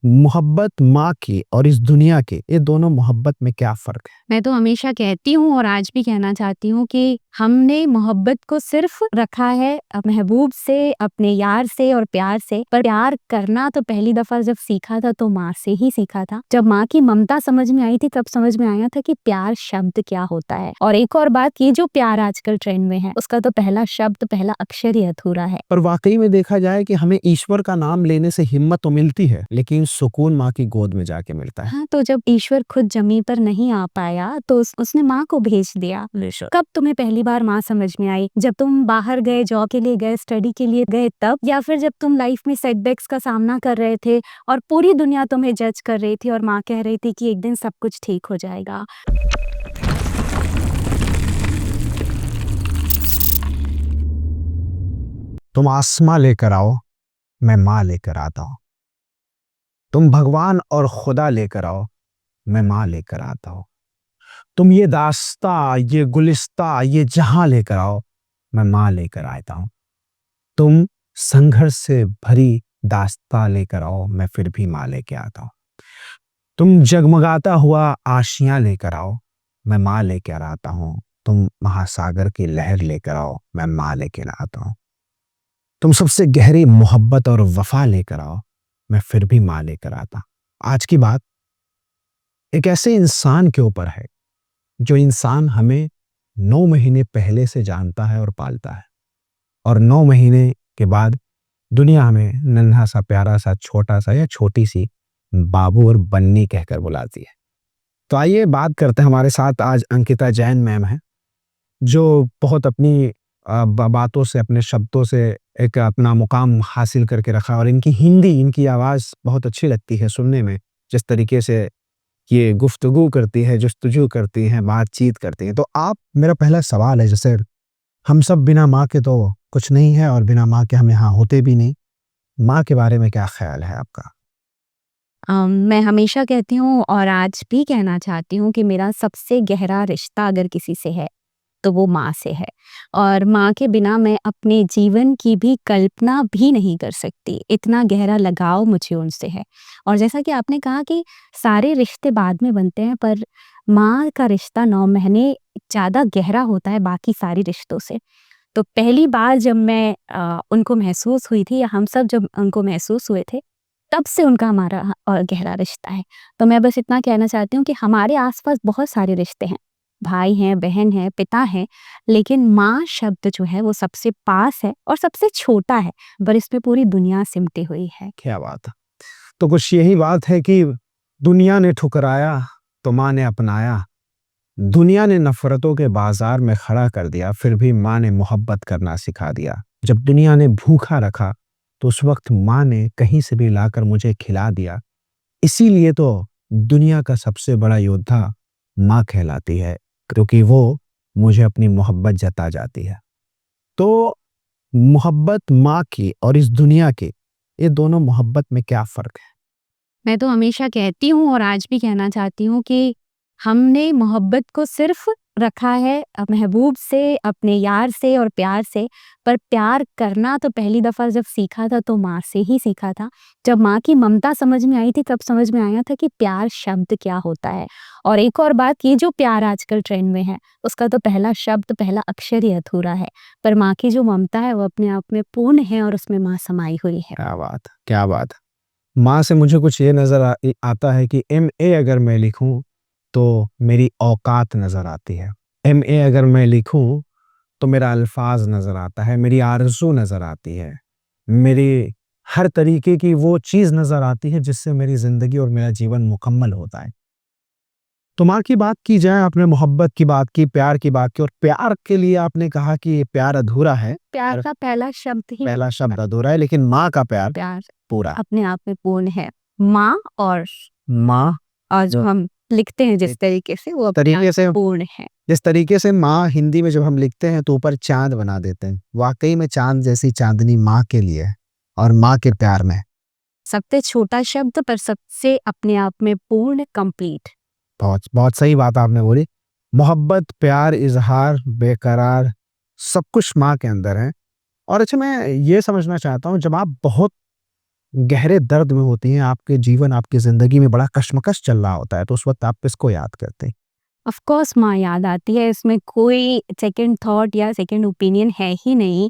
मोहब्बत माँ की और इस दुनिया की, ये दोनों मोहब्बत में क्या फ़र्क है? मैं तो हमेशा कहती हूँ और आज भी कहना चाहती हूँ कि हमने मोहब्बत को सिर्फ रखा है महबूब से, अपने यार से और प्यार से, पर प्यार करना तो पहली दफा जब सीखा था तो माँ से ही सीखा था। जब माँ की ममता समझ में आई थी तब समझ में आया था कि प्यार शब्द क्या होता है। और एक और बात, ये जो प्यार आजकल ट्रेंड में है उसका तो पहला शब्द, पहला अक्षर ही अधूरा है। पर वाक़ई में देखा जाए कि हमें ईश्वर का नाम लेने से हिम्मत तो मिलती है, लेकिन सुकून माँ की गोद में जाके मिलता है। हाँ, तो जब ईश्वर खुद ज़मीन पर नहीं आ पाया तो उसने माँ को भेज दिया। बेशक। कब तुम्हें पहली बार माँ समझ में आई? जब तुम बाहर गए, जॉब के लिए गए, स्टडी के लिए गए तब? या फिर जब तुम लाइफ में सेटबैक्स का सामना कर रहे थे और पूरी दुनिया तुम्हें जज कर रही थी और माँ कह रही थी कि एक दिन सब कुछ ठीक हो जाएगा? तुम आसमां लेकर आओ, मैं माँ लेकर आता हूँ। तुम भगवान और खुदा लेकर आओ, मैं माँ लेकर आता हूँ। तुम ये दास्ताँ, ये गुलिस्ताँ, ये जहां लेकर आओ, मैं माँ लेकर आता हूँ। तुम संघर्ष से भरी दास्ताँ लेकर आओ, मैं फिर भी माँ लेके आता हूँ। तुम जगमगाता हुआ आशियां लेकर आओ, मैं माँ लेकर आता हूँ। तुम महासागर की लहर लेकर आओ, मैं माँ लेकर आता हूँ। तुम सबसे गहरी मोहब्बत और वफा लेकर आओ, मैं फिर भी माँ लेकर आता। आज की बात एक ऐसे इंसान के ऊपर है जो इंसान हमें 9 महीने पहले से जानता है और पालता है, और 9 महीने के बाद दुनिया हमें नन्हा सा, प्यारा सा, छोटा सा या छोटी सी बाबू और बन्नी कहकर बुलाती है। तो आइए बात करते हैं। हमारे साथ आज अंकिता जैन मैम है, जो बहुत अपनी बातों से, अपने शब्दों से एक अपना मुकाम हासिल करके रखा, और इनकी हिंदी, इनकी आवाज़ बहुत अच्छी लगती है सुनने में। जिस तरीके से ये गुफ्तगू करती है, जस्तजू करती हैं, बातचीत करती हैं। तो आप, मेरा पहला सवाल है, जैसे हम सब बिना माँ के तो कुछ नहीं है और बिना माँ के हम यहाँ होते भी नहीं। माँ के बारे में क्या ख्याल है आपका? मैं हमेशा कहती हूँ और आज भी कहना चाहती हूँ कि मेरा सबसे गहरा रिश्ता अगर किसी से है तो वो माँ से है। और माँ के बिना मैं अपने जीवन की भी कल्पना भी नहीं कर सकती, इतना गहरा लगाव मुझे उनसे है। और जैसा कि आपने कहा कि सारे रिश्ते बाद में बनते हैं, पर माँ का रिश्ता 9 महीने ज़्यादा गहरा होता है बाकी सारे रिश्तों से। तो पहली बार जब मैं उनको महसूस हुई थी, या हम सब जब उनको महसूस हुए थे, तब से उनका हमारा और गहरा रिश्ता है। तो मैं बस इतना कहना चाहती हूँ कि हमारे आस-पास बहुत सारे रिश्ते हैं, भाई हैं, बहन हैं, पिता हैं, लेकिन माँ शब्द जो है वो सबसे पास है और सबसे छोटा है, पर इसमें पूरी दुनिया सिमटी हुई है। क्या बात है! तो कुछ यही बात है कि दुनिया ने ठुकराया तो माँ ने अपनाया। दुनिया ने नफ़रतों के बाज़ार में खड़ा कर दिया, फिर भी माँ ने मोहब्बत करना सिखा दिया। जब दुनिया ने भूखा रखा, तो उस वक़्त माँ ने कहीं से भी लाकर मुझे खिला दिया। इसीलिए तो दुनिया का सबसे बड़ा योद्धा माँ कहलाती है, क्योंकि वो मुझे अपनी मोहब्बत जता जाती है। तो मोहब्बत माँ की और इस दुनिया की, ये दोनों मोहब्बत में क्या फ़र्क है? मैं तो हमेशा कहती हूँ और आज भी कहना चाहती हूँ कि हमने मोहब्बत को सिर्फ रखा है महबूब से, अपने यार से और प्यार से, पर प्यार करना तो पहली दफ़ा जब सीखा था तो माँ से ही सीखा था। जब माँ की ममता समझ में आई थी तब समझ में आया था कि प्यार शब्द क्या होता है। और एक और बात, ये जो प्यार आजकल ट्रेंड में है उसका तो पहला शब्द, पहला अक्षर ही अधूरा है, पर माँ की जो ममता है वो अपने आप में पूर्ण है और उसमें माँ समाई हुई है। क्या बात है! क्या बात है! माँ से मुझे कुछ ये नज़र आता है कि एमए अगर मैं लिखूँ, तो मेरी औकात नज़र आती है। एमए अगर मैं लिखूँ, तो मेरा अल्फ़ाज़ नज़र आता है, मेरी आरज़ू नज़र आती है। मेरी हर तरीके की वो चीज़ नज़र आती है जिससे मेरी ज़िंदगी और मेरा जीवन मुकम्मल होता है। तो माँ की बात की जाए, आपने मोहब्बत की बात की, प्यार की बात की, और प्यार के लिए आपने कहा कि ये प्यार अधूरा है। प्यार का पहला शब्द ही पहला शब्द अधूरा है, लेकिन माँ का प्यार प्यार पूरा। अपने आप में पूर्ण है। माँ माँ और जो हम लिखते हैं जिस एक तरीके से वो अपने आप तरीके से, में पूर्ण है। जिस तरीके से माँ हिंदी में जब हम लिखते हैं तो ऊपर चाँद बना देते हैं। वाक़ई में चाँद जैसी चाँदनी माँ के लिए है, और माँ के प्यार में। सबसे छोटा शब्द पर सबसे अपने आप में पूर्ण, कंप्लीट। बहुत बहुत सही बात आपने बोली। मोहब्बत, प्यार, इज़हार, बेकरार, सब कुछ माँ के अंदर है। और अच्छा, मैं ये समझना चाहता हूँ, जब आप बहुत गहरे दर्द में होती हैं, आपके जीवन, आपकी ज़िंदगी में बड़ा कशमकश चल रहा होता है, तो उस वक़्त आप किसको याद करते हैं? ऑफ कोर्स माँ याद आती है, इसमें कोई सेकंड थॉट या सेकंड ओपिनियन है ही नहीं।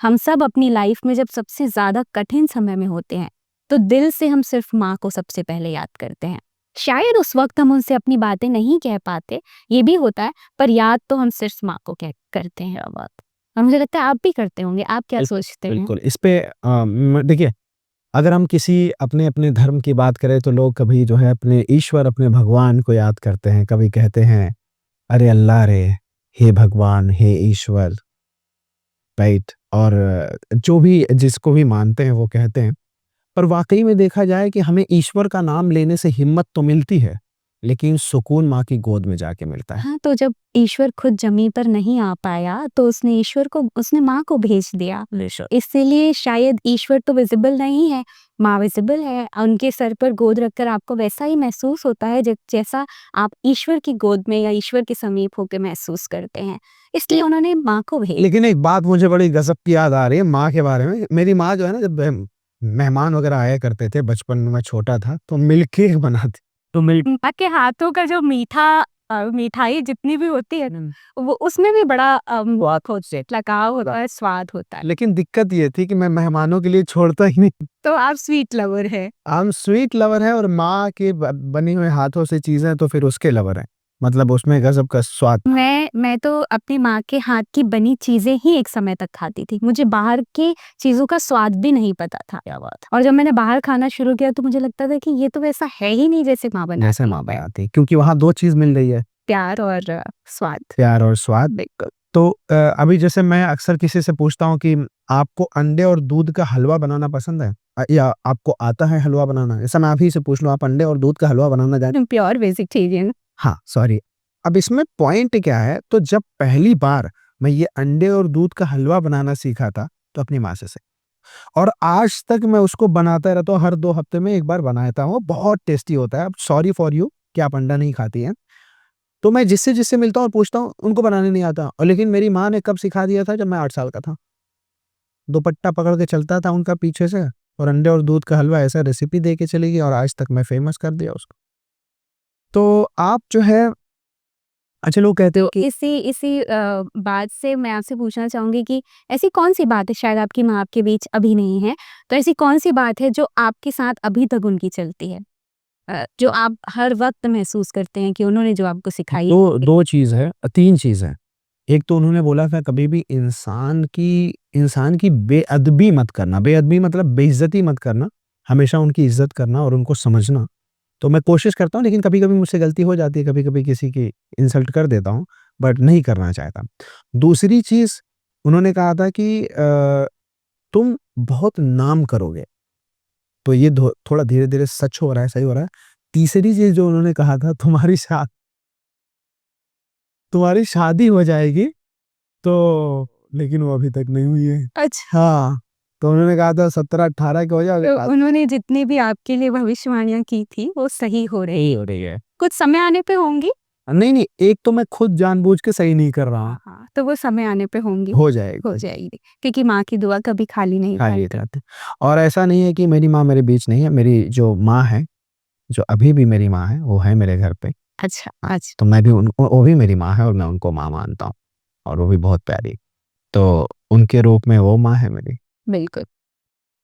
हम सब अपनी लाइफ में जब सबसे ज़्यादा कठिन समय में होते हैं, तो दिल से हम सिर्फ माँ को सबसे पहले याद करते हैं। शायद उस वक़्त हम उनसे अपनी बातें नहीं कह पाते, ये भी होता है, पर याद तो हम सिर्फ माँ को कह करते हैं हर वक़्त। और मुझे लगता है आप भी करते होंगे, आप क्या सोचते हैं? बिल्कुल, इस पे देखिए, अगर हम किसी अपने धर्म की बात करें तो लोग कभी जो है अपने ईश्वर, अपने भगवान को याद करते हैं, कभी कहते हैं, "अरे अल्लाह रे! हे भगवान, हे ईश्वर।" राइट? और जो भी जिसको भी मानते हैं वो कहते हैं। पर वाक़ई में देखा जाए कि हमें ईश्वर का नाम लेने से हिम्मत तो मिलती है, लेकिन सुकून माँ की गोद में जाके मिलता है। हाँ, तो जब ईश्वर खुद ज़मीन पर नहीं आ पाया, तो उसने माँ को भेज दिया। बेशक। इसीलिए शायद ईश्वर तो विज़िबल नहीं है, माँ विज़िबल है। उनके सर पर गोद रखकर आपको वैसा ही महसूस होता है जैसा आप ईश्वर की गोद में या ईश्वर के समीप होके महसूस करते हैं। इसलिए उन्होंने माँ को भेज लेकिन एक बात मुझे बड़ी गज़ब की याद आ रही है माँ के बारे में। मेरी माँ जो है ना, जब मेहमान वग़ैरह आया करते थे, बचपन में मैं छोटा था, तो मिल्क केक बनाती। तो मिल्क माँ के हाथों का जो मिठाई जितनी भी होती है ना, वो उसमें भी बड़ा लगाव होता है, स्वाद होता है। लेकिन दिक्कत ये थी कि मैं मेहमानों के लिए छोड़ता ही नहीं। तो आप स्वीट लवर हैं। हम स्वीट लवर हैं और माँ के बने हुए हाथों से चीज़ें तो फिर उसके लवर हैं। मतलब उसमें गज़ब का स्वाद। मैं तो अपनी माँ के हाथ की बनी चीज़ें ही एक समय तक खाती थी। मुझे बाहर की चीज़ों का स्वाद भी नहीं पता था। क्या बात! और जब मैंने बाहर खाना शुरू किया तो मुझे लगता था कि ये तो वैसा है ही नहीं जैसे माँ जैसे बनाती माँ बनाती, क्योंकि वहाँ 2 चीज़ मिल रही है, प्यार और स्वाद। प्यार और स्वाद। बिल्कुल। तो अभी जैसे मैं अक्सर किसी से पूछता हूँ कि आपको अंडे और दूध का हलवा बनाना पसंद है? या आपको आता है हलवा बनाना? जैसे मैं आप ही से पूछ लूँ, आप अंडे और दूध का हलवा बनाना प्योर वेजिटेरियन। हाँ, सॉरी। अब इसमें पॉइंट क्या है, तो जब पहली बार मैं ये अंडे और दूध का हलवा बनाना सीखा था, तो अपनी माँ से और आज तक मैं उसको बनाता रहता हूँ, हर 2 हफ्ते में 1 बार बनाता हूँ, बहुत टेस्टी होता है। अब सॉरी फॉर यू कि आप अंडा नहीं खाती हैं। तो मैं जिससे मिलता हूँ और पूछता हूँ, उनको बनाने नहीं आता और लेकिन मेरी माँ ने कब सिखा दिया था, जब मैं 8 साल का था। दुपट्टा पकड़ के चलता था उनका पीछे से और अंडे और दूध का हलवा ऐसा रेसिपी दे के चली गई और आज तक मैं फेमस कर दिया उसको। तो आप जो है, अच्छा, लोग कहते हो कि इसी बात से मैं आपसे पूछना चाहूँगी कि ऐसी कौन-सी बात है, शायद आपकी माँ आपके बीच अभी नहीं है, तो ऐसी कौन-सी बात है जो आपके साथ अभी तक उनकी चलती है? जो आप हर वक़्त महसूस करते हैं कि उन्होंने जो आपको सिखाई है? 2 चीज़ है, 3 चीज़ है। एक तो उन्होंने बोला था कभी भी इंसान की बेअदबी मत करना, बेअदबी मतलब बेइज़्ज़ती मत करना, हमेशा उनकी इज़्ज़त करना और उनको समझना। तो मैं कोशिश करता हूँ, लेकिन कभी-कभी मुझसे गलती हो जाती है, कभी-कभी किसी की इंसल्ट कर देता हूँ, बट नहीं करना चाहता। दूसरी चीज़ उन्होंने कहा था कि तुम बहुत नाम करोगे, तो ये थोड़ा धीरे-धीरे सच हो रहा है, सही हो रहा है। तीसरी चीज़ जो उन्होंने कहा था, तुम्हारी शादी हो जाएगी, तो लेकिन वो अभी तक नहीं हुई है। अच्छा। हाँ, तो उन्होंने कहा था 17-18 के हो जाओगे। तो उन्होंने जितनी भी आपके लिए भविष्यवाणियाँ की थी, वो सही हो रही यही हो रही है। कुछ समय आने पे होंगी? नहीं, नहीं, एक तो मैं खुद जानबूझ के सही नहीं कर रहा हूँ, हाँ, तो वो समय आने पे होंगी, हो हो जाएगी। जाएगी, क्योंकि माँ की दुआ कभी खाली नहीं हाँ, ये जाती। रहते और ऐसा नहीं है कि मेरी माँ मेरे बीच नहीं है, मेरी जो माँ है, जो अभी भी मेरी माँ है, वो है मेरे घर पे। अच्छा, अच्छा। तो मैं भी उनको वो भी मेरी माँ है और मैं उनको माँ मानता हूँ और वो भी बहुत प्यारी। तो उनके रूप में वो माँ है मेरी। बिल्कुल।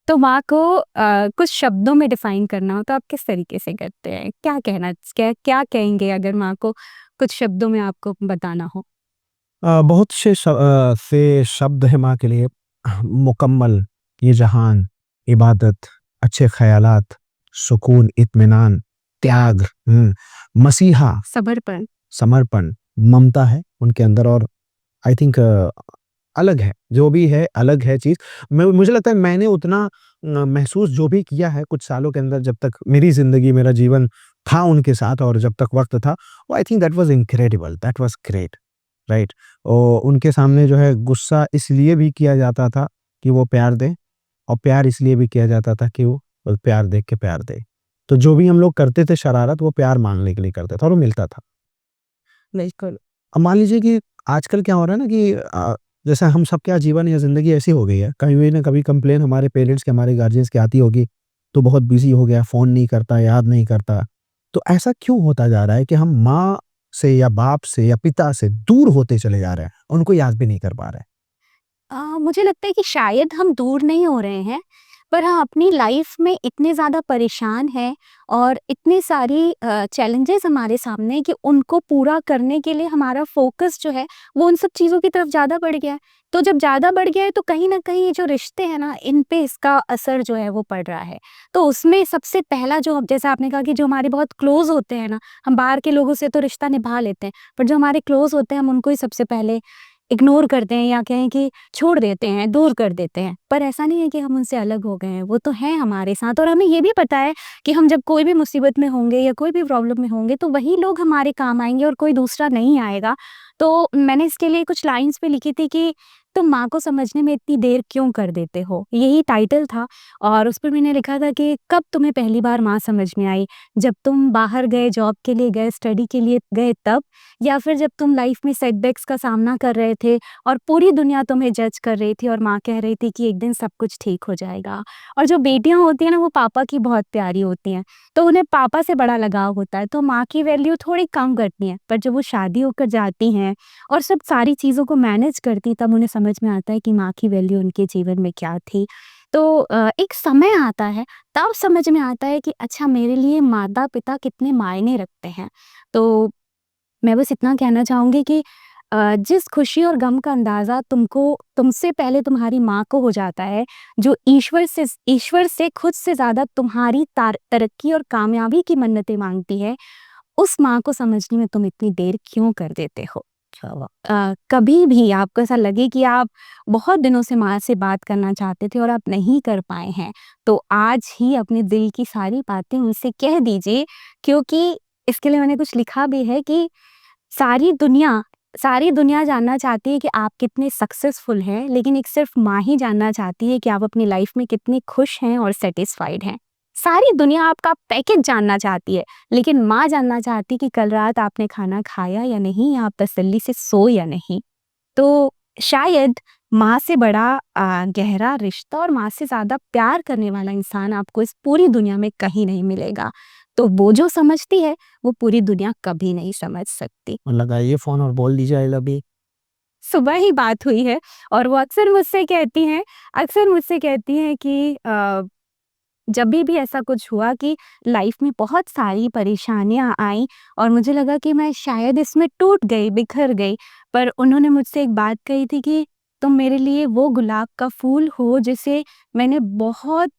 तो माँ को कुछ शब्दों में डिफ़ाइन करना हो तो आप किस तरीके से करते हैं? क्या क्या कहेंगे अगर माँ को कुछ शब्दों में आपको बताना हो? बहुत से शब्द हैं माँ के लिए। मुकम्मल, ये जहान, इबादत, अच्छे ख़यालात, सुकून, इत्मीनान, त्याग, मसीहा, समर्पण। समर्पण, ममता है उनके अंदर और आई थिंक अलग है, जो भी है अलग है चीज़। मैं मुझे लगता है मैंने उतना महसूस जो भी किया है कुछ सालों के अंदर, जब तक मेरी ज़िंदगी, मेरा जीवन था उनके साथ और जब तक वक़्त था, वो I think that was incredible, that was great, right? उनके सामने जो है गुस्सा इसलिए भी किया जाता था कि वो प्यार दें और प्यार इसलिए भी किया जाता था कि वो प्यार देख के प्यार दें। तो जो भी हम लोग करते थे शरारत, वो प्यार माँगने के लिए करते थे और वो मिलता था। बिल्कुल। अब मान लीजिए कि आजकल क्या हो रहा है ना कि जैसे हम सबका जीवन या ज़िंदगी ऐसी हो गई है, कभी न कभी कंप्लेन हमारे पेरेंट्स की, हमारे गार्डियंस की आती होगी तो बहुत बिजी हो गया, फोन नहीं करता, याद नहीं करता। तो ऐसा क्यों होता जा रहा है कि हम माँ से या बाप से या पिता से दूर होते चले जा रहे हैं, उनको याद भी नहीं कर पा रहे हैं? मुझे लगता है कि शायद हम दूर नहीं हो रहे हैं, पर हाँ, अपनी लाइफ में इतने ज़्यादा परेशान हैं और इतनी सारी चैलेंजेस हमारे सामने हैं कि उनको पूरा करने के लिए हमारा फ़ोकस जो है, वो उन सब चीज़ों की तरफ ज़्यादा बढ़ गया है। तो जब ज़्यादा बढ़ गया है, तो कहीं न कहीं ये जो रिश्ते हैं ना, इन पे इसका असर जो है वो पड़ रहा है। तो उसमें सबसे पहला जो जैसा आपने कहा कि जो हमारे बहुत क्लोज़ होते हैं ना, हम बाहर के लोगों से तो रिश्ता निभा लेते हैं, पर जो हमारे क्लोज़ होते हैं, हम उनको ही सबसे पहले इग्नोर करते हैं या कहें कि छोड़ देते हैं, दूर कर देते हैं। पर ऐसा नहीं है कि हम उनसे अलग हो गए हैं, वो तो हैं हमारे साथ और हमें ये भी पता है कि हम जब कोई भी मुसीबत में होंगे या कोई भी प्रॉब्लम में होंगे, तो वही लोग हमारे काम आएँगे और कोई दूसरा नहीं आएगा। तो मैंने इसके लिए कुछ लाइन्स भी लिखी थी कि तुम माँ को समझने में इतनी देर क्यों कर देते हो? यही टाइटल था और उस पर मैंने लिखा था कि कब तुम्हें पहली बार माँ समझ में आई? जब तुम बाहर गए, जॉब के लिए गए, स्टडी के लिए गए तब? या फिर जब तुम लाइफ में सेटबैक्स का सामना कर रहे थे और पूरी दुनिया तुम्हें जज कर रही थी और माँ कह रही थी कि एक दिन सब कुछ ठीक हो जाएगा। और जो बेटियाँ होती हैं ना, वो पापा की बहुत प्यारी होती हैं, तो उन्हें पापा से बड़ा लगाव होता है, तो माँ की वैल्यू थोड़ी कम करती हैं। पर जब वो शादी होकर जाती हैं और सब सारी चीज़ों को मैनेज करती, तब उन्हें समझ में आता है कि माँ की वैल्यू उनके जीवन में क्या थी। तो एक समय आता है, तब समझ में आता है कि अच्छा, मेरे लिए माता-पिता कितने मायने रखते हैं। तो मैं बस इतना कहना चाहूँगी कि जिस खुशी और गम का अंदाज़ा तुमसे पहले तुम्हारी माँ को हो जाता है, जो ईश्वर से खुद से ज़्यादा तुम्हारी तरक्की और कामयाबी की मन्नतें माँगती है, उस माँ को समझने में तुम इतनी देर क्यों कर देते हो? कभी भी आपको ऐसा लगे कि आप बहुत दिनों से माँ से बात करना चाहते थे और आप नहीं कर पाए हैं, तो आज ही अपने दिल की सारी बातें उनसे कह दीजिए, क्योंकि इसके लिए मैंने कुछ लिखा भी है कि सारी दुनिया सारी दुनिया जानना चाहती है कि आप कितने सक्सेसफुल हैं, लेकिन एक सिर्फ़ माँ ही जानना चाहती है कि आप अपनी लाइफ़ में कितने खुश हैं और सैटिस्फाइड हैं। सारी दुनिया आपका पैकेज जानना चाहती है, लेकिन माँ जानना चाहती है कि कल रात आपने खाना खाया या नहीं, या आप तसल्ली से सोए या नहीं। तो शायद माँ से बड़ा गहरा रिश्ता और माँ से ज़्यादा प्यार करने वाला इंसान आपको इस पूरी दुनिया में कहीं नहीं मिलेगा। तो वो जो समझती है, वो पूरी दुनिया कभी नहीं समझ सकती। लगाइए फोन और बोल दीजिए आई लव यू। सुबह ही बात हुई है और वो अक्सर मुझसे कहती हैं कि जभी भी ऐसा कुछ हुआ कि लाइफ में बहुत सारी परेशानियाँ आईं और मुझे लगा कि मैं शायद इसमें टूट गई, बिखर गई, पर उन्होंने मुझसे एक बात कही थी कि तुम मेरे लिए वो गुलाब का फूल हो जिसे मैंने बहुत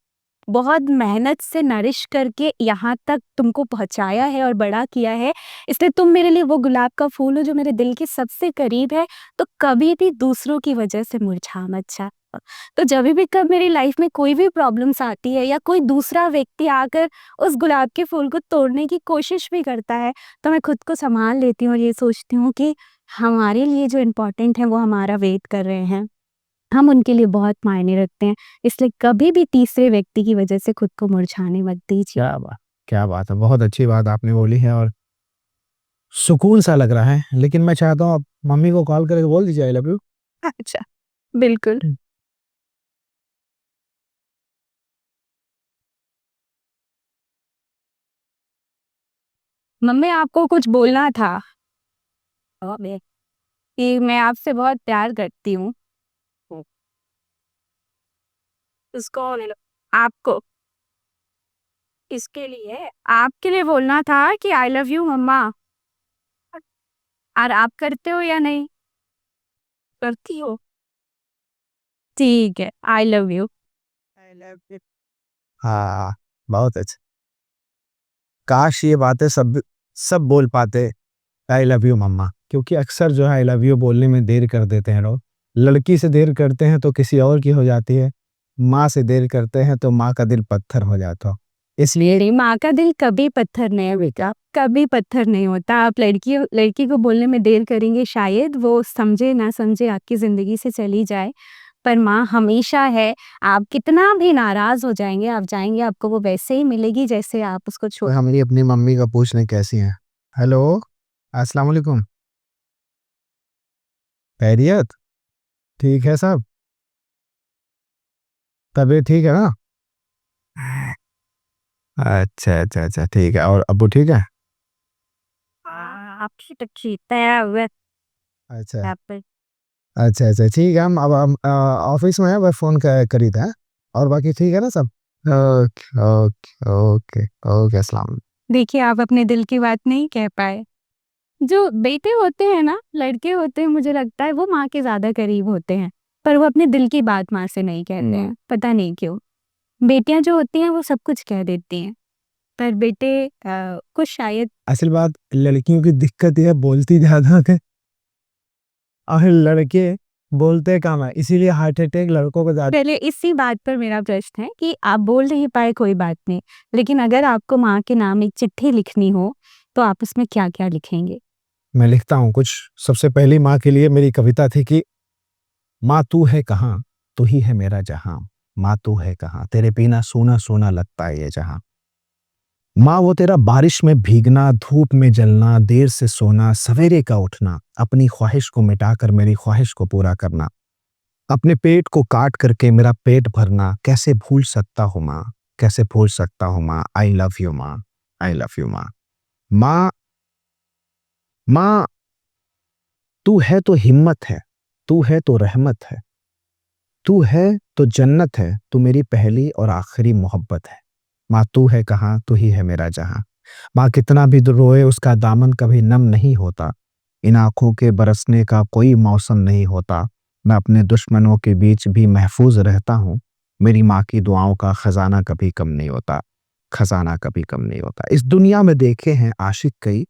बहुत मेहनत से नरिश करके यहाँ तक तुमको पहुँचाया है और बड़ा किया है, इसलिए तुम मेरे लिए वो गुलाब का फूल हो जो मेरे दिल के सबसे करीब है, तो कभी भी दूसरों की वजह से मुरझा मत जा। तो जभी भी कब मेरी लाइफ में कोई भी प्रॉब्लम्स आती है या कोई दूसरा व्यक्ति आकर उस गुलाब के फूल को तोड़ने की कोशिश भी करता है, तो मैं खुद को सँभाल लेती हूँ और ये सोचती हूँ कि हमारे लिए जो इम्पोर्टेंट है, वो हमारा वेट कर रहे हैं। हम उनके लिए बहुत मायने रखते हैं, इसलिए कभी भी तीसरे व्यक्ति की वजह से खुद को मुरझाने मत दीजिए। क्या बात है, बहुत अच्छी बात आपने बोली है और सुकून सा लग रहा है। लेकिन मैं चाहता हूँ आप मम्मी को कॉल करके बोल दीजिए आई लव यू। अच्छा, बिल्कुल। मम्मी, आपको कुछ बोलना था। मैं कि मैं आपसे बहुत प्यार करती हूँ। उसको ले लो। आपको, इसके लिए आपके लिए बोलना था कि आई लव यू मम्मा। और आप करते हो या नहीं? करती हो? ठीक है, I love you. I love you. हाँ, बहुत अच्छा। काश ये बातें सब सब बोल पाते आई लव यू मम्मा, क्योंकि अक्सर जो है आई लव यू बोलने में देर कर देते हैं लोग। लड़की से देर करते हैं तो किसी और की हो जाती है, माँ से देर करते हैं तो माँ का दिल पत्थर हो जाता हो। इसलिए मेरी माँ का दिल कभी पत्थर नहीं है बेटा, कभी पत्थर नहीं होता। आप लड़की लड़की को बोलने में देर करेंगे, शायद वो समझे ना समझे आपकी ज़िंदगी से चली जाए, पर माँ हमेशा है। आप कितना भी नाराज़ हो जाएँगे, आप जाएँगे, आपको वो वैसे ही मिलेगी जैसे आप उसको छो हम ये अपनी मम्मी का पूछने कैसी हैं। हेलो, अस्सलाम वालेकुम। खैरियत? ठीक है सब? तबीयत ठीक है ना? अच्छा अच्छा अच्छा, ठीक है। और अब्बू ठीक है? आपकी तो चीता है वह अच्छा यहाँ पे। अच्छा अच्छा, ठीक है। हम ऑफिस में है, वह फोन करी था। और बाकी ठीक है ना सब? ओके ओके ओके ओके, अस्सलाम। देखिए आप अपने दिल की बात नहीं कह पाए। जो बेटे होते हैं ना, लड़के होते हैं, मुझे लगता है वो माँ के ज़्यादा करीब होते हैं, पर वो अपने दिल की बात माँ से नहीं कहते हैं, पता नहीं क्यों? बेटियाँ जो होती हैं वो सब कुछ कह देती हैं, पर बेटे को शायद असल बात लड़कियों की दिक्कत ये है, बोलती ज्यादा है और लड़के बोलते कम है, इसीलिए हार्ट अटैक लड़कों को ज्यादा। पहले इसी बात पर मेरा प्रश्न है कि आप बोल नहीं पाए कोई बात नहीं, लेकिन अगर आपको माँ के नाम एक चिट्ठी लिखनी हो, तो आप उसमें क्या-क्या लिखेंगे? मैं लिखता हूँ कुछ। सबसे पहली माँ के लिए मेरी कविता थी कि माँ तू है कहाँ, तू ही है मेरा जहां। माँ तू है कहाँ, तेरे बिना सूना सूना लगता है ये जहां। माँ वो तेरा बारिश में भीगना, धूप में जलना, देर से सोना, सवेरे का उठना, अपनी ख्वाहिश को मिटाकर मेरी ख्वाहिश को पूरा करना, अपने पेट को काट करके मेरा पेट भरना, कैसे भूल सकता हूँ माँ, कैसे भूल सकता हूँ माँ। आई लव यू माँ, आई लव यू माँ। माँ, माँ तू है तो हिम्मत है, तू है तो रहमत है, तू है तो जन्नत है, तू मेरी पहली और आखिरी मोहब्बत है। माँ तू है कहाँ, तू ही है मेरा जहां। माँ कितना भी रोए उसका दामन कभी नम नहीं होता, इन आंखों के बरसने का कोई मौसम नहीं होता। मैं अपने दुश्मनों के बीच भी महफूज रहता हूँ, मेरी माँ की दुआओं का खजाना कभी कम नहीं होता, खजाना कभी कम नहीं होता। इस दुनिया में देखे हैं आशिक कई,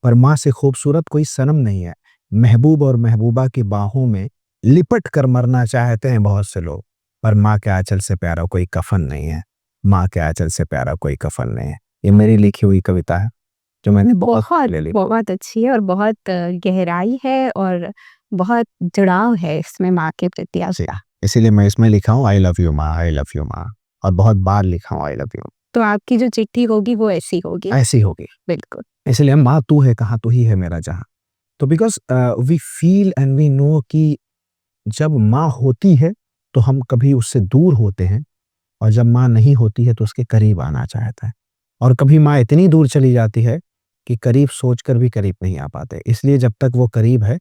पर माँ से खूबसूरत कोई सनम नहीं है। महबूब और महबूबा की बाहों में लिपट कर मरना चाहते हैं बहुत से लोग, पर माँ के आंचल से प्यारा कोई कफन नहीं है। माँ के आंचल से प्यारा कोई कफन नहीं है। ये मेरी लिखी हुई कविता है जो मैंने बहुत बहुत, पहले लिखी। बहुत अच्छी है और बहुत गहराई है और बहुत जुड़ाव है इसमें माँ के प्रति जी, आपका। इसीलिए मैं इसमें लिखा हूँ आई लव यू माँ, आई लव यू माँ। और बहुत बार लिखा हूँ आई लव यू। तो आपकी जो चिट्ठी होगी वो ऐसी होगी। ऐसी होगी। बिल्कुल। इसलिए माँ तू है कहाँ, तू ही है मेरा जहां। तो because we feel and we know कि जब माँ होती है तो हम कभी उससे दूर होते हैं, और जब माँ नहीं होती है तो उसके करीब आना चाहता है। और कभी माँ इतनी दूर चली जाती है कि करीब सोचकर भी करीब नहीं आ पाते। इसलिए जब तक वो करीब है,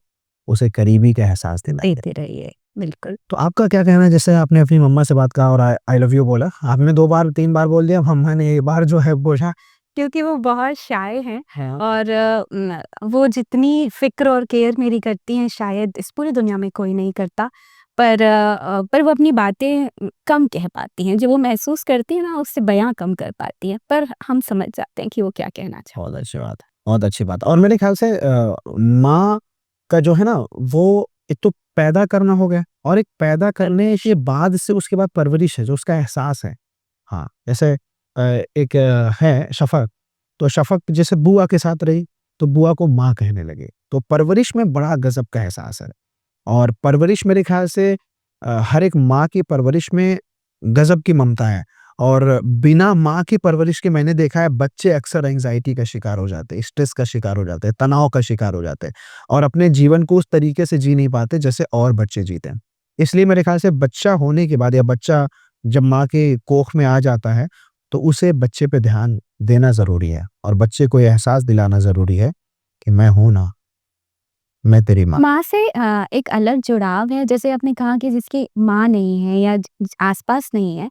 उसे करीबी का एहसास दिलाइए। देते रहिए, बिल्कुल। तो आपका क्या कहना है? जैसे आपने अपनी मम्मा से बात कहा और आई आई लव यू बोला, आपने 2 बार 3 बार बोल दिया, मम्मा ने एक बार जो है बोला। क्योंकि वो बहुत शाय हैं हाँ। और वो जितनी फ़िक्र और केयर मेरी करती हैं शायद इस पूरी दुनिया में कोई नहीं करता। पर वो अपनी बातें कम कह पाती हैं, जो वो महसूस करती हैं ना उससे बयाँ कम कर पाती हैं, पर हम समझ जाते हैं कि वो क्या कहना चाह बहुत अच्छी बात है, बहुत अच्छी बात है। और मेरे ख्याल से माँ का जो है ना, वो एक तो पैदा करना हो गया, और एक पैदा करने के बाद से उसके बाद परवरिश है, जो उसका एहसास है। हाँ, जैसे एक है शफ़क़, तो शफ़क़ जैसे बुआ के साथ रही, तो बुआ को माँ कहने लगे। तो परवरिश में बड़ा गज़ब का एहसास है। और परवरिश मेरे ख्याल से हर एक माँ की परवरिश में गज़ब की ममता है। और बिना माँ की परवरिश के मैंने देखा है बच्चे अक्सर एंग्ज़ायटी का शिकार हो जाते हैं, स्ट्रेस का शिकार हो जाते हैं, तनाव का शिकार हो जाते हैं, और अपने जीवन को उस तरीके से जी नहीं पाते जैसे और बच्चे जीते हैं। इसलिए मेरे ख्याल से बच्चा होने के बाद, या बच्चा जब माँ के कोख में आ जाता है, तो उसे बच्चे पे ध्यान देना ज़रूरी है, और बच्चे को ये एहसास दिलाना ज़रूरी है कि मैं हूँ ना, मैं तेरी माँ। माँ से एक अलग जुड़ाव है, जैसे आपने कहा कि जिसकी माँ नहीं है या आसपास नहीं है,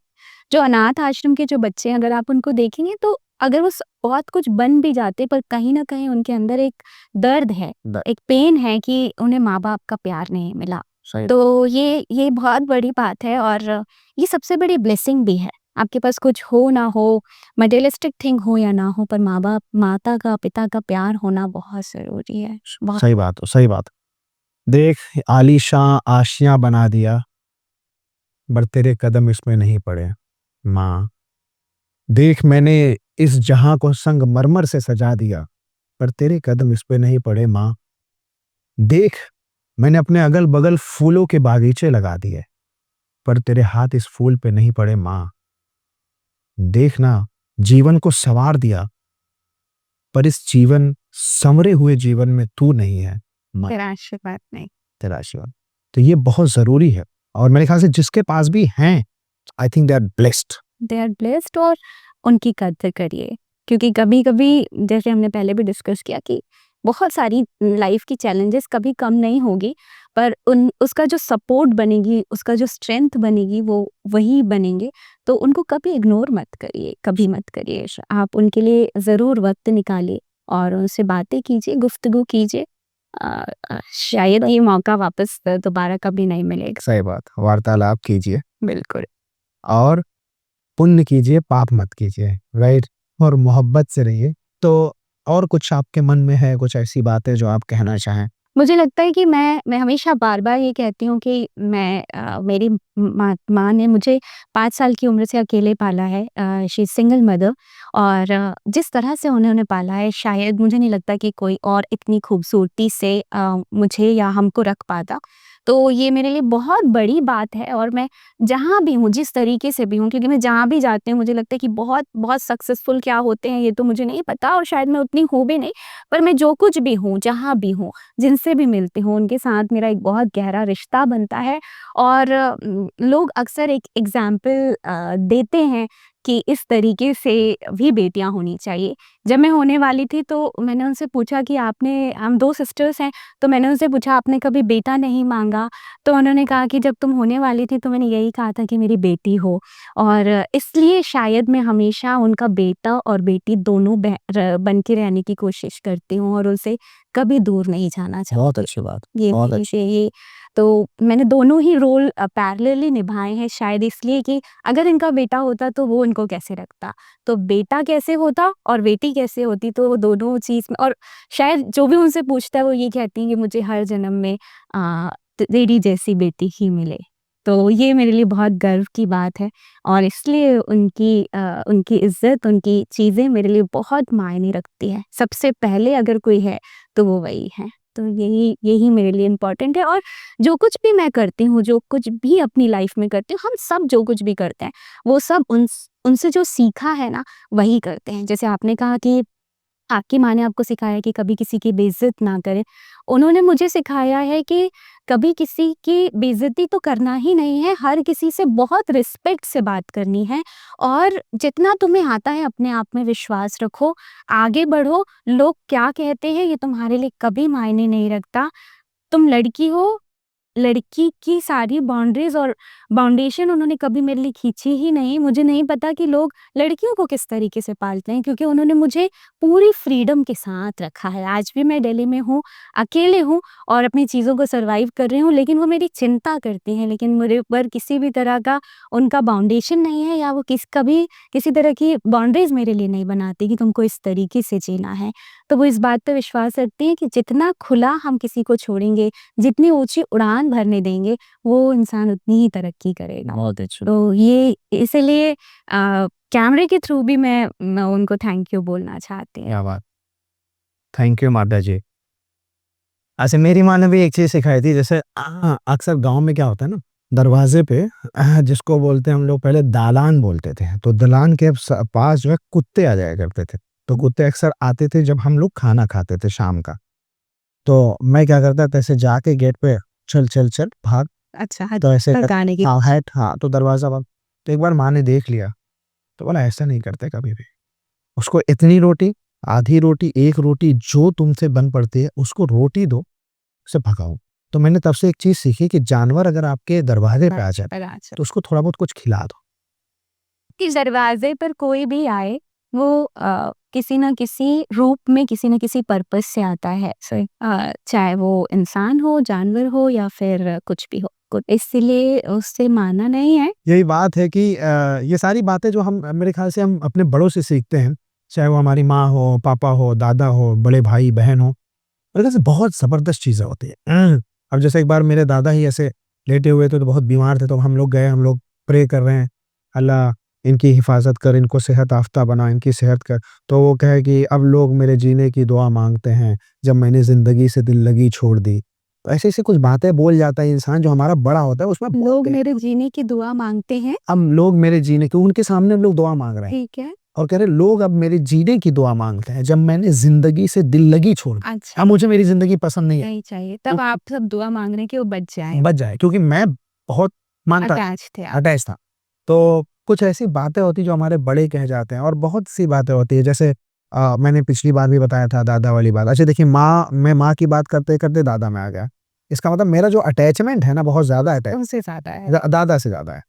जो अनाथ आश्रम के जो बच्चे हैं अगर आप उनको देखेंगे तो अगर वो बहुत कुछ बन भी जाते पर कहीं ना कहीं उनके अंदर एक दर्द है, एक पेन है कि उन्हें माँ बाप का प्यार नहीं मिला। सही। तो ये बहुत बड़ी बात है और ये सबसे बड़ी ब्लेसिंग भी है। आपके पास कुछ हो ना हो, मटेरियलिस्टिक थिंग हो या ना हो, पर माँ बाप, माता का, पिता का प्यार होना बहुत जरूरी है। बहुत सही बात हो, सही बात। देख आलीशां आशियाँ बना दिया, पर तेरे कदम इसमें नहीं पड़े, माँ। देख मैंने इस जहां को संगमरमर से सजा दिया, पर तेरे कदम इस पे नहीं पड़े, माँ। देख मैंने अपने अगल-बगल फूलों के बागीचे लगा दिए, पर तेरे हाथ इस फूल पे नहीं पड़े, माँ। देख ना जीवन को सँवार दिया, पर इस जीवन सँवरे हुए जीवन में तू नहीं है, माँ। तेरा आशीर्वाद नहीं। तेरा आशीर्वाद। तो ये बहुत ज़रूरी है, और मेरे ख्याल से जिसके पास भी हैं, I think they are blessed. They are blessed और उनकी कदर करिए। क्योंकि कभी-कभी जैसे हमने पहले भी डिस्कस किया कि बहुत सारी लाइफ की चैलेंजेस कभी कम नहीं होगी, पर उन उसका जो सपोर्ट बनेगी, उसका जो स्ट्रेंथ बनेगी वो वही बनेंगे। तो उनको कभी इग्नोर मत करिए, कभी मत करिए। आप उनके लिए ज़रूर वक़्त निकालिए और उनसे बातें कीजिए, गुफ्तगू कीजिए। शायद ये मौका वापस दोबारा कभी नहीं मिलेगा। सही बात, वार्तालाप कीजिए बिल्कुल। और पुण्य कीजिए, पाप मत कीजिए, राइट? और मोहब्बत से रहिए। तो और कुछ आपके मन में है, कुछ ऐसी बातें जो आप कहना चाहें? मुझे लगता है कि मैं हमेशा बार-बार ये कहती हूँ कि मेरी माँ ने मुझे 5 साल की उम्र से अकेले पाला है। शी इज़ सिंगल मदर और जिस तरह से उन्होंने पाला है शायद मुझे नहीं लगता कि कोई और इतनी खूबसूरती से मुझे या हमको रख पाता। तो ये मेरे लिए बहुत बड़ी बात है और मैं जहाँ भी हूँ, जिस तरीके से भी हूँ, क्योंकि मैं जहाँ भी जाती हूँ मुझे लगता है कि बहुत बहुत सक्सेसफुल क्या होते हैं ये तो मुझे नहीं पता और शायद मैं उतनी हूँ भी नहीं। पर मैं जो कुछ भी हूँ, जहाँ भी हूँ, जिनसे भी मिलती हूँ, उनके साथ मेरा एक बहुत गहरा रिश्ता बनता है और लोग अक्सर एक एग्ज़ाम्पल देते हैं कि इस तरीके से भी बेटियाँ होनी चाहिए। जब मैं होने वाली थी तो मैंने उनसे पूछा कि आपने हम 2 सिस्टर्स हैं, तो मैंने उनसे पूछा आपने कभी बेटा नहीं माँगा? तो उन्होंने कहा कि जब तुम होने वाली थी तो मैंने यही कहा था कि मेरी बेटी हो और इसलिए शायद मैं हमेशा उनका बेटा और बेटी दोनों बन के रहने की कोशिश करती हूँ और उनसे कभी दूर नहीं जाना चाहती। बहुत अच्छी बात, ये बहुत मेरे अच्छी। लिए ये तो मैंने दोनों ही रोल पैरेलली निभाए हैं शायद इसलिए कि अगर इनका बेटा होता तो वो इनको कैसे रखता? तो बेटा कैसे होता और बेटी कैसे होती तो वो दोनों चीज़ में और शायद जो भी उनसे पूछता है वो ये कहती हैं कि मुझे हर जन्म में तेरी जैसी बेटी ही मिले। तो ये मेरे लिए बहुत गर्व की बात है और इसलिए उनकी इज़्ज़त, उनकी चीज़ें मेरे लिए बहुत मायने रखती हैं। सबसे पहले अगर कोई है तो वो वही हैं। तो यही यही मेरे लिए इम्पोर्टेंट है और जो कुछ भी मैं करती हूँ, जो कुछ भी अपनी लाइफ़ में करती हूँ, हम सब जो कुछ भी करते हैं, वो सब उनसे जो सीखा है ना, वही करते हैं। जैसे आपने कहा कि आपकी माँ ने आपको सिखाया कि कभी किसी की बेइज़्ज़त ना करें। उन्होंने मुझे सिखाया है कि कभी किसी की बेइज़्ज़ती तो करना ही नहीं है, हर किसी से बहुत रिस्पेक्ट से बात करनी है और जितना तुम्हें आता है अपने आप में विश्वास रखो, आगे बढ़ो, लोग क्या कहते हैं ये तुम्हारे लिए कभी मायने नहीं रखता। तुम लड़की हो, लड़की की सारी बाउंड्रीज़ और बाउंडेशन उन्होंने कभी मेरे लिए खींची ही नहीं। मुझे नहीं पता कि लोग लड़कियों को किस तरीके से पालते हैं क्योंकि उन्होंने मुझे पूरी फ्रीडम के साथ रखा है। आज भी मैं दिल्ली में हूँ, अकेले हूँ और अपनी चीज़ों को सर्वाइव कर रही हूँ, लेकिन वो मेरी चिंता करती हैं। लेकिन मेरे ऊपर किसी भी तरह का उनका बाउंडेशन नहीं है या वो कभी किसी तरह की बाउंड्रीज़ मेरे लिए नहीं बनाती कि तुमको इस तरीके से जीना है। तो वो इस बात पे विश्वास रखती हैं कि जितना खुला हम किसी को छोड़ेंगे, जितनी ऊँची उड़ान भरने देंगे, वो इंसान उतनी ही तरक्की करेगा। बहुत अच्छा। तो ये इसलिए कैमरे के थ्रू भी मैं उनको थैंक यू बोलना चाहती हूँ। क्या बात! थैंक यू माता जी। अच्छा, मेरी माँ ने भी एक चीज़ सिखाई थी, जैसे अक्सर गाँव में क्या होता है ना, दरवाज़े पे जिसको बोलते हैं हम लोग पहले दालान बोलते थे, तो दालान के पास जो है कुत्ते आ जाया करते थे। तो कुत्ते अक्सर आते थे जब हम लोग खाना खाते थे शाम का। तो मैं क्या करता था, ऐसे जाके गेट पे चल चल चल भाग, अच्छा, तो ऐसे भड़काने की हाँ हैट, हाँ तो दरवाज़ा बंद। तो एक बार माँ ने देख लिया, तो बोला ऐसा नहीं करते कभी भी। उसको इतनी रोटी, आधी रोटी, एक रोटी जो तुमसे बन पड़ती है उसको रोटी दो, उसे भगाओ। तो मैंने तब से एक चीज़ सीखी कि जानवर अगर आपके दरवाज़े पे आ जाए, पर आज तो उसको थोड़ा बहुत कुछ खिला दो। कि दरवाज़े पर कोई भी आए, वो किसी न किसी रूप में, किसी न किसी पर्पज़ से आता है। सही चाहे वो इंसान हो, जानवर हो या फिर कुछ भी हो। इसलिए उससे माना नहीं है। यही बात है कि ये सारी बातें जो हम मेरे ख़्याल से हम अपने बड़ों से सीखते हैं, चाहे वो हमारी माँ हो, पापा हो, दादा हो, बड़े भाई-बहन हो, मेरे ख़्याल से बहुत ज़बरदस्त चीज़ें होती हैं। अब जैसे एक बार मेरे दादा ही ऐसे लेटे हुए थे, तो बहुत बीमार थे, तो हम लोग गए, हम लोग प्रे कर रहे हैं, अल्लाह इनकी हिफ़ाज़त कर, इनको सेहत-याफ़्ता बना, इनकी सेहत कर। तो वो कहे कि अब लोग मेरे जीने की दुआ माँगते हैं, जब मैंने ज़िंदगी से दिल लगी छोड़ दी। तो ऐसी-ऐसी कुछ बातें बोल जाता है इंसान, जो हमारा बड़ा होता है, उसमें बहुत लोग मेरे जीने की दुआ माँगते हैं। अब लोग मेरे जीने की, उनके सामने हम लोग दुआ माँग रहे हैं ठीक है। और कह रहे हैं लोग अब मेरे जीने की दुआ माँगते हैं, जब मैंने ज़िंदगी से दिल लगी छोड़ दी। अच्छा। अब मुझे मेरी ज़िंदगी पसंद नहीं है, नहीं चाहिए, तब आप सब दुआ माँग रहे हैं कि वो बच जाएँ। बच जाए, क्योंकि मैं बहुत मानता अटैच थे आप। अटैच था। तो कुछ ऐसी बातें होती जो हमारे बड़े कह जाते हैं और बहुत सी बातें होती है जैसे मैंने पिछली बार भी बताया था दादा वाली बात। अच्छा देखिए मैं माँ की बात करते-करते दादा में आ गया। इसका मतलब मेरा जो अटैचमेंट है ना बहुत ज़्यादा उनसे ज़्यादा है। दादा से ज़्यादा है।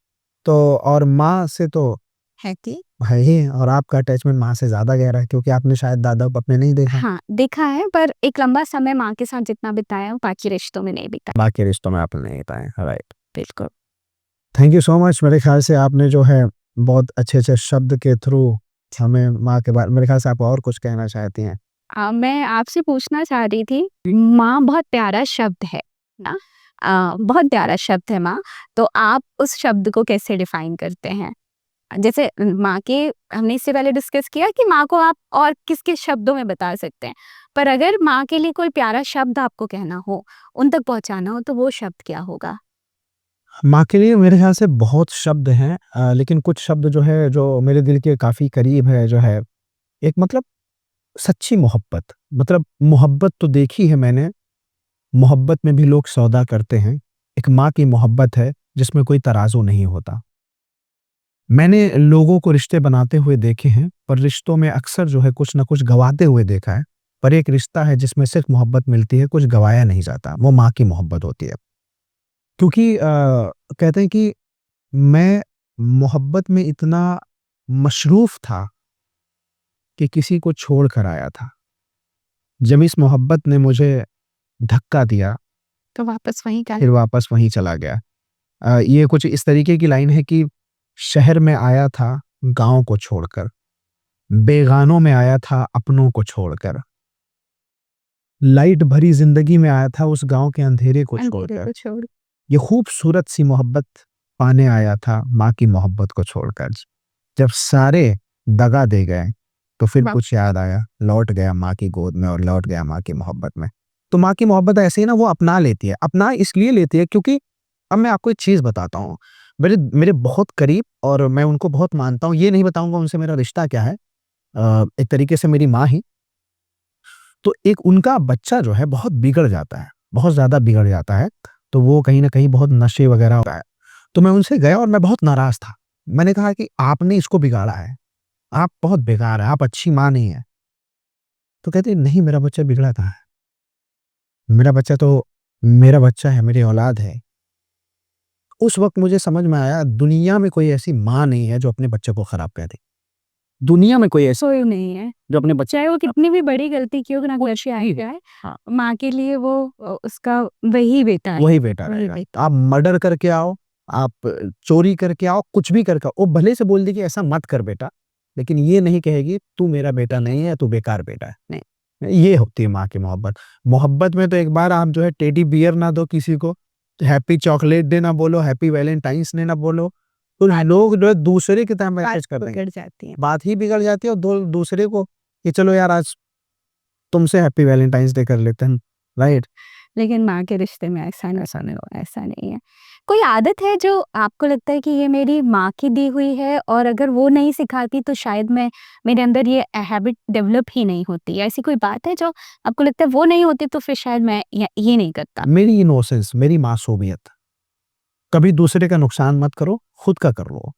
तो और माँ से तो है कि? है ही और आपका अटैचमेंट माँ से ज़्यादा गहरा है क्योंकि आपने शायद दादा को अपने नहीं देखा। हाँ, देखा है पर एक लंबा समय माँ के साथ जितना बिताया वो बाकी रिश्तों में नहीं बिताया। बाकी रिश्तों में आपने नहीं बताया। राइट। बिल्कुल। Thank you so much. मेरे ख्याल से आपने जो है बहुत अच्छे-अच्छे शब्द के थ्रू हमें माँ के बारे मेरे ख्याल से आप और कुछ कहना चाहती हैं। मैं आपसे पूछना चाह रही थी, माँ बहुत प्यारा शब्द है ना? बहुत प्यारा शब्द है माँ, तो आप उस शब्द को कैसे डिफ़ाइन करते हैं? जैसे माँ के हमने इससे पहले डिस्कस किया कि माँ को आप और किस-किस शब्दों में बता सकते हैं। पर अगर माँ के लिए कोई प्यारा शब्द आपको कहना हो, उन तक पहुँचाना हो तो वो शब्द क्या होगा? माँ के लिए मेरे ख्याल से बहुत शब्द हैं लेकिन कुछ शब्द जो है जो मेरे दिल के काफ़ी करीब है जो है, एक मतलब सच्ची मोहब्बत। मतलब मोहब्बत तो देखी है मैंने, मोहब्बत में भी लोग सौदा करते हैं। एक माँ की मोहब्बत है जिसमें कोई तराजू नहीं होता। मैंने लोगों को रिश्ते बनाते हुए देखे हैं, पर रिश्तों में अक्सर जो है कुछ न कुछ गँवाते हुए देखा है। पर एक रिश्ता है जिसमें सिर्फ़ मोहब्बत मिलती है, कुछ गँवाया नहीं जाता, वो माँ की मोहब्बत होती है। क्योंकि कहते हैं कि मैं मोहब्बत में इतना मशरूफ़ था कि किसी को छोड़ कर आया था। जब इस मोहब्बत ने मुझे धक्का दिया, तो वापस वहीं का फिर वापस वहीं चला गया। ये कुछ इस तरीके की लाइन है कि शहर में आया था गाँव को छोड़कर, बेगानों में आया था अपनों को छोड़कर। लाइट भरी ज़िंदगी में आया था उस गाँव के अंधेरे को अंधेरे छोड़कर। को छोड़ ये खूबसूरत सी मोहब्बत पाने आया था माँ की मोहब्बत को छोड़कर। जब सारे दगा दे गए, तो फिर वाप कुछ याद आया, लौट गया माँ की गोद में और लौट गया माँ की मोहब्बत में। तो माँ की मोहब्बत ऐसे ही ना वो अपना लेती है। अपना इसलिए लेती है क्योंकि अब मैं आपको एक चीज़ बताता हूँ। मेरे मेरे बहुत करीब और मैं उनको बहुत मानता हूँ। ये नहीं बताऊँगा उनसे मेरा रिश्ता क्या है। एक तरीके से मेरी माँ ही। तो एक उनका बच्चा जो है बहुत बिगड़ जाता है, बहुत ज़्यादा बिगड़ जाता है। तो वो कहीं न कहीं बहुत नशे वग़ैरह होता है। तो मैं उनसे गया और मैं बहुत नाराज़ था। मैंने कहा कि आपने इसको बिगाड़ा है। आप बहुत बेकार हैं, आप अच्छी माँ नहीं हैं। तो कहती है नहीं मेरा बच्चा बिगड़ा कहाँ है? मेरा बच्चा तो मेरा बच्चा है, मेरी औलाद है। उस वक़्त मुझे समझ में आया दुनिया में कोई ऐसी माँ नहीं है जो अपने बच्चे को खराब कह दे। दुनिया में कोई ऐसी कोई नहीं है। जो अपने बच्चे चाहे वो कितनी भी बड़ी गलती की हो ना घर से आई जाए, हाँ, माँ के लिए वो उसका वही बेटा है। वही बेटा वही रहेगा। बेटा। आप मर्डर करके आओ, आप चोरी करके आओ, कुछ भी करके आओ, वो भले से बोल दे कि ऐसा मत कर बेटा, लेकिन ये नहीं कहेगी तू मेरा बेटा नहीं है, तू बेकार बेटा है। नहीं, ये होती है माँ की मोहब्बत। मोहब्बत में तो एक बार आप जो है टेडी बियर ना दो किसी को, हैप्पी चॉकलेट डे ना बोलो, हैप्पी वैलेंटाइन्स डे ना बोलो, तो लोग जो है दूसरे की तरह मैसेज कर देंगे। बिगड़ जाती है। बात ही बिगड़ जाती है और दूसरे को कि चलो यार आज तुमसे हैप्पी वैलेंटाइन्स डे कर लेते हैं, राइट? लेकिन माँ के रिश्ते में ऐसा नहीं है। कोई आदत है जो आपको लगता है कि ये मेरी माँ की दी हुई है और अगर वो नहीं सिखाती तो शायद मेरे अंदर ये हैबिट डेवलप ही नहीं होती। ऐसी कोई बात है जो आपको लगता है वो नहीं होती तो फिर शायद मैं ये नहीं करता? मेरी इनोसेंस, मेरी मासूमियत। कभी दूसरे का नुकसान मत करो, खुद का कर लो।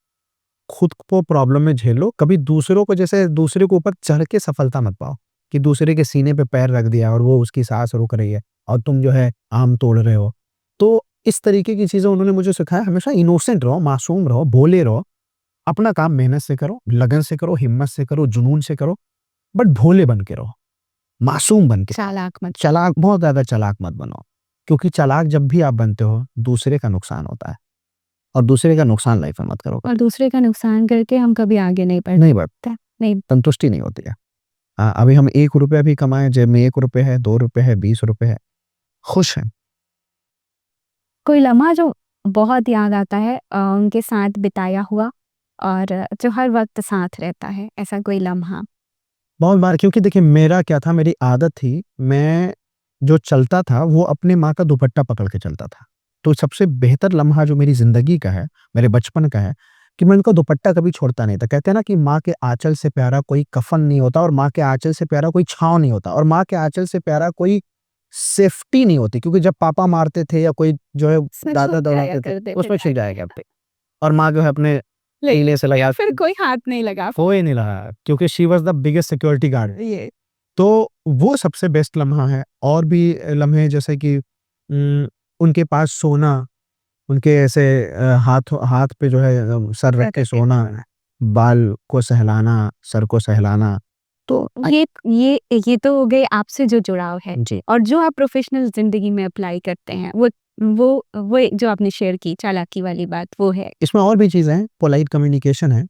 खुद को प्रॉब्लम में झेलो, कभी दूसरों को जैसे दूसरे के ऊपर चढ़ के सफलता मत पाओ, कि दूसरे के सीने पे पैर रख दिया और वो उसकी साँस रोक रही है और तुम जो है आम तोड़ रहे हो। तो इस तरीके की चीज़ें उन्होंने मुझे सिखाया, हमेशा इनोसेंट रहो, मासूम रहो, भोले रहो, अपना काम मेहनत से करो, लगन से करो, हिम्मत से करो, जुनून से करो, बट भोले बन के रहो, मासूम बन के। चालाक मत चालाक बहुत ज़्यादा चालाक मत बनो, क्योंकि चालाक जब भी आप बनते हो, दूसरे का नुकसान होता है और दूसरे का नुकसान लाइफ में मत करो। और दूसरे का नुकसान करके हम कभी आगे नहीं बढ़ नहीं बढ़ते, नहीं। संतुष्टि नहीं होती है। हाँ, अभी हम ₹1 भी कमाएँ, जेब में ₹1 है, ₹2 है, ₹20 है, खुश हैं। कोई लम्हा जो बहुत याद आता है उनके साथ बिताया हुआ और जो हर वक़्त साथ रहता है, ऐसा कोई लम्हा? बहुत बार क्योंकि देखिए मेरा क्या था, मेरी आदत थी, मैं जो चलता था वो अपनी माँ का दुपट्टा पकड़ के चलता था। तो सबसे बेहतर लम्हा जो मेरी ज़िंदगी का है, मेरे बचपन का है, कि मैं उनका दुपट्टा कभी छोड़ता नहीं था। कहते हैं ना कि माँ के आँचल से प्यारा कोई कफ़न नहीं होता और माँ के आँचल से प्यारा कोई छाँव नहीं होता और माँ के आँचल से प्यारा कोई सेफ्टी नहीं होती, क्योंकि जब पापा मारते थे या कोई जो है उसमें दादा छुप जाया दौड़ाते थे, करते थे उसमें छिप जाया दादी। करते और माँ जो है अपने लेने से लगा, फिर कोई हाथ नहीं लगा। कोई नहीं लगा, क्योंकि she was the biggest security guard. ये तो वो सबसे बेस्ट लम्हा है। और भी लम्हे जैसे कि उनके पास सोना, उनके ऐसे हाथ हाथ पे जो है सर रख के सोना, बाल को सहलाना, सर को सहलाना। तो ये तो हो गए आपसे जो जुड़ाव है जी, और जो आप प्रोफेशनल ज़िंदगी में अप्लाई करते हैं, वो जो आपने शेयर की चालाकी वाली बात, वो है। इसमें और भी चीज़ें हैं। पोलाइट कम्युनिकेशन है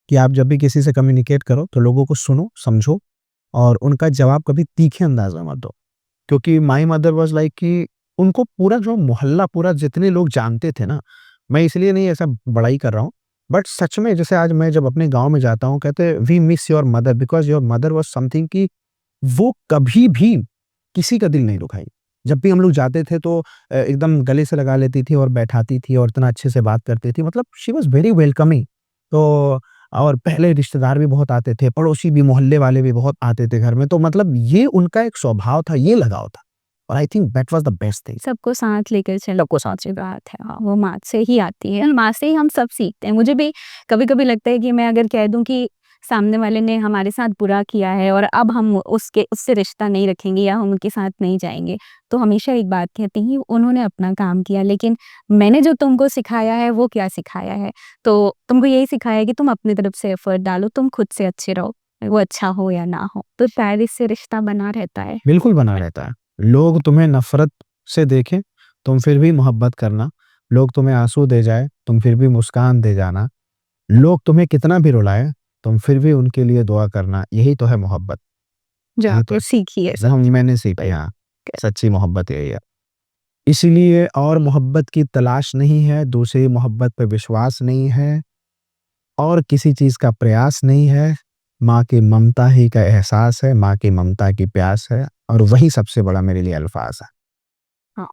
कि आप जब भी किसी से कम्युनिकेट करो तो लोगों को सुनो, समझो और उनका जवाब कभी तीखे अंदाज में मत दो। क्योंकि माय मदर वाज़ लाइक कि उनको पूरा जो मोहल्ला, पूरा जितने लोग जानते थे ना, मैं इसलिए नहीं ऐसा बड़ाई कर रहा हूँ, बट सच में जैसे आज मैं जब अपने गाँव में जाता हूँ, कहते हैं we miss your mother because your mother was something कि वो कभी भी किसी का दिल नहीं दुखाई। जब भी हम लोग जाते थे तो एकदम गले से लगा लेती थी और बैठाती थी और इतना अच्छे से बात करती थी, मतलब शी वाज़ वेरी वेलकमिंग। तो और पहले रिश्तेदार भी बहुत आते थे, पड़ोसी भी, मोहल्ले वाले भी बहुत आते थे घर में, तो मतलब ये उनका एक स्वभाव था, ये लगाव था और I think that was the best thing. सबको साथ लेकर चलना सबको साथ से बात है। हाँ, वो माँ से ही आती है और माँ से ही हम सब सीखते हैं। मुझे भी कभी-कभी लगता है कि मैं अगर कह दूँ कि सामने वाले ने हमारे साथ बुरा किया है और अब हम उससे रिश्ता नहीं रखेंगे या हम उनके साथ नहीं जाएँगे, तो हमेशा एक बात कहती हैं, उन्होंने अपना काम किया, लेकिन मैंने जो तुमको सिखाया है, वो क्या सिखाया है? तो तुमको यही सिखाया है कि तुम अपनी तरफ से एफर्ट डालो, तुम खुद से अच्छे रहो, वो अच्छा हो या ना हो। तो शायद इससे रिश्ता बना रहता है। बिल्कुल बना रहता है। लोग तुम्हें नफ़रत से देखें, तुम फिर भी मोहब्बत करना। लोग तुम्हें आँसू दे जाएँ, तुम फिर भी मुस्कान दे जाना। लोग तुम्हें कितना भी रुलाएँ, तुम फिर भी उनके लिए दुआ करना। यही तो है मोहब्बत। जो यही तो आपने सीखी है। हम मैंने सीखी, हाँ, सच्ची मोहब्बत यही है। इसीलिए और मोहब्बत की तलाश नहीं है, दूसरी मोहब्बत पे विश्वास नहीं है और किसी चीज़ का प्रयास नहीं है। माँ की ममता ही का एहसास है, माँ की ममता की प्यास है और वही सबसे बड़ा मेरे लिए अल्फ़ाज़ है। हाँ,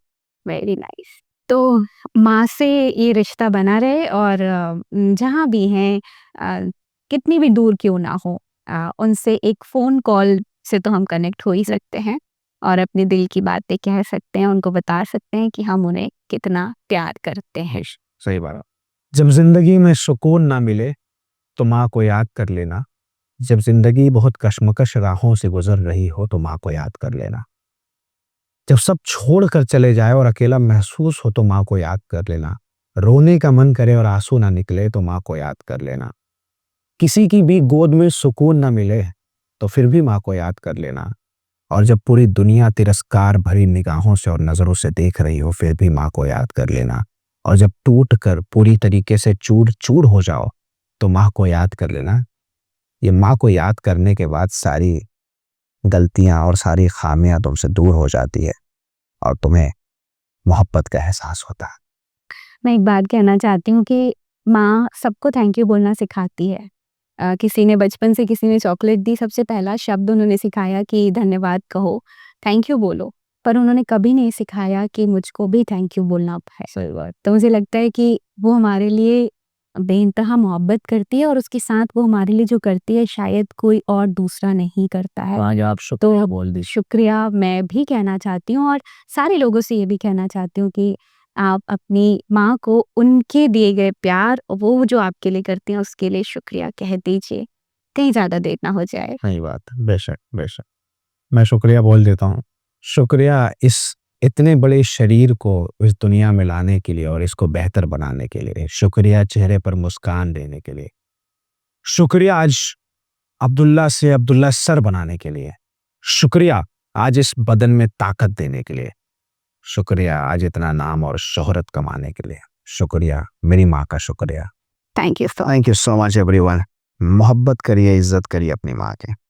वेरी नाइस। तो माँ से ये रिश्ता बना रहे और जहाँ भी हैं कितनी भी दूर क्यों ना हो उनसे एक फ़ोन कॉल से तो हम कनेक्ट हो ही सकते हैं और अपने दिल की बातें कह सकते हैं, उनको बता सकते हैं कि हम उन्हें कितना प्यार करते हैं। सही बात है। जब ज़िंदगी में सुकून ना मिले, तो माँ को याद कर लेना। जब ज़िंदगी बहुत कशमकश राहों से गुज़र रही हो, तो माँ को याद कर लेना। जब सब छोड़कर चले जाएँ और अकेला महसूस हो, तो माँ को याद कर लेना। रोने का मन करे और आँसू ना निकले, तो माँ को याद कर लेना। किसी की भी गोद में सुकून ना मिले, तो फिर भी माँ को याद कर लेना। और जब पूरी दुनिया तिरस्कार भरी निगाहों से और नज़रों से देख रही हो, फिर भी माँ को याद कर लेना। और जब टूट कर पूरी तरीके से चूर-चूर हो जाओ, तो माँ को याद कर लेना। ये माँ को याद करने के बाद सारी गलतियाँ और सारी ख़ामियाँ तुमसे दूर हो जाती है और तुम्हें मोहब्बत का एहसास होता है। मैं एक बात कहना चाहती हूँ कि माँ सबको थैंक यू बोलना सिखाती है। किसी ने बचपन से किसी ने चॉकलेट दी, सबसे पहला शब्द उन्होंने सिखाया कि धन्यवाद कहो, थैंक यू बोलो। पर उन्होंने कभी नहीं सिखाया कि मुझको भी थैंक यू बोलना है। सही बात। तो मुझे लगता है कि वो हमारे लिए बेइंतहा मोहब्बत करती है और उसके साथ वो हमारे लिए जो करती है शायद कोई और दूसरा नहीं करता है। आज आप शुक्रिया बोल दीजिए। शुक्रिया मैं भी कहना चाहती हूँ और सारे लोगों से ये भी कहना चाहती हूँ कि आप अपनी माँ को उनके दिए गए प्यार, वो जो आपके लिए करती हैं उसके लिए शुक्रिया कह दीजिए, कहीं ज़्यादा देर ना हो जाए। सही बात है। बेशक, बेशक। मैं शुक्रिया बोल देता हूँ। शुक्रिया इस इतने बड़े शरीर को इस दुनिया में लाने के लिए और इसको बेहतर बनाने के लिए। शुक्रिया चेहरे पर मुस्कान देने के लिए। शुक्रिया आज अब्दुल्ला से अब्दुल्ला सर बनाने के लिए। शुक्रिया आज इस बदन में ताकत देने के लिए। शुक्रिया आज इतना नाम और शोहरत कमाने के लिए। शुक्रिया, मेरी माँ का शुक्रिया। Thank you so thank you so much everyone. मोहब्बत करिए, इज़्ज़त करिए अपनी माँ की।